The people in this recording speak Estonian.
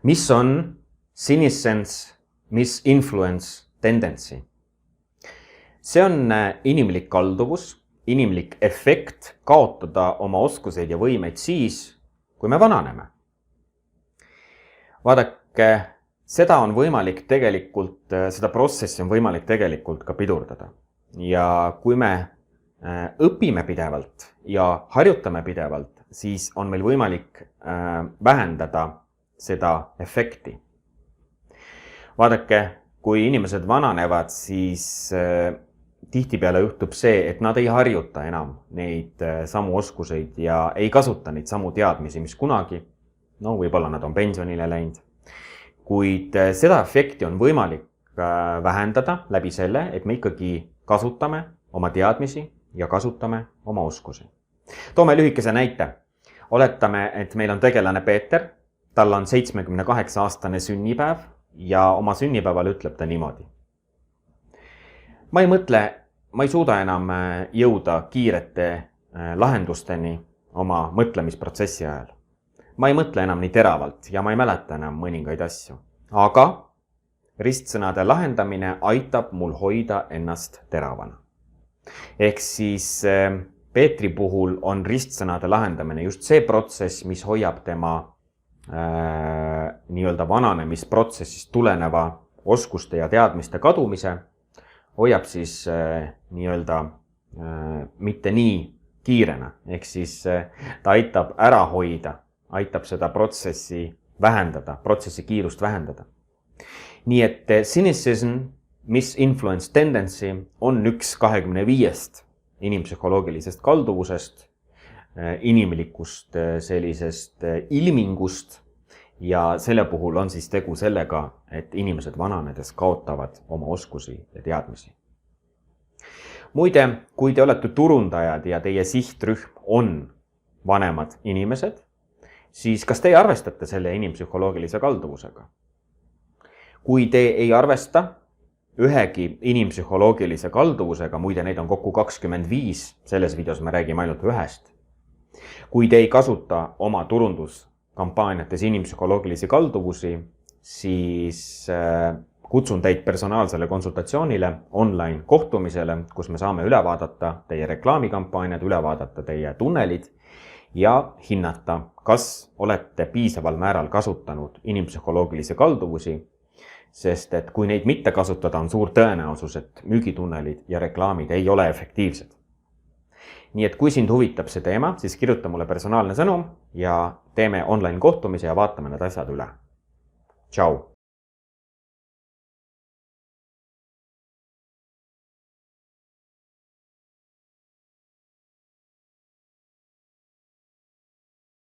Mis on senescence misinfluence tendency? See on inimlik kalduvus, inimlik efekt kaotada oma oskuseid ja võimeid siis, kui me vananeme. Vaadake, seda on võimalik tegelikult, seda protsessi on võimalik tegelikult ka pidurdada. Ja kui me õpime pidevalt ja harjutame pidevalt, siis on meil võimalik vähendada seda efekti. Vaadake, kui inimesed vananevad, siis tihtipeale juhtub see, et nad ei harjuta enam neid samu oskuseid ja ei kasuta neid samu teadmisi, mis kunagi, võib-olla nad on pensionile läinud. Kuid seda efekti on võimalik vähendada läbi selle, et me ikkagi kasutame oma teadmisi ja kasutame oma oskusi. Toome lühikese näite. Oletame, et meil on tegelane Peeter, tal on 78-aastane sünnipäev ja oma sünnipäeval ütleb ta niimoodi. Ma ei suuda enam jõuda kiirete lahendusteni oma mõtlemisprotsessi ajal. Ma ei mõtle enam nii teravalt ja ma ei mäleta enam mõningaid asju. Aga ristsõnade lahendamine aitab mul hoida ennast teravana. Ehk siis Peetri puhul on ristsõnade lahendamine just see protsess, mis hoiab tema nii-öelda vananemisprotsessist tuleneva oskuste ja teadmiste kadumise, hoiab siis nii-öelda mitte nii kiirena, ehk siis ta aitab ära hoida, aitab seda protsessi vähendada, protsessi kiirust vähendada. Nii et cynicism, misinfluence tendency on üks 25 inimpsühholoogilisest kalduvusest, inimlikust sellisest ilmingust ja selle puhul on siis tegu sellega, et inimesed vananedes kaotavad oma oskusi ja teadmisi. Muide, kui te olete turundajad ja teie sihtrühm on vanemad inimesed, siis kas teie arvestate selle inimpsühholoogilise kalduvusega? Kui te ei arvesta ühegi inimpsühholoogilise kalduvusega, muide neid on kokku 25, selles videos me räägime ainult ühest. Kui te ei kasuta oma turunduskampaaniates inimpsühholoogilisi kalduvusi, siis kutsun teid personaalsele konsultatsioonile, online kohtumisele, kus me saame üle vaadata teie reklaamikampaaniad, üle vaadata teie tunnelid ja hinnata, kas olete piisaval määral kasutanud inimpsühholoogilisi kalduvusi, sest et kui neid mitte kasutada, on suur tõenäosus, et müügitunnelid ja reklaamid ei ole efektiivsed. Nii et kui sind huvitab see teema, siis kirjuta mulle personaalne sõnum ja teeme online kohtumise ja vaatame need asjad üle. Tšau!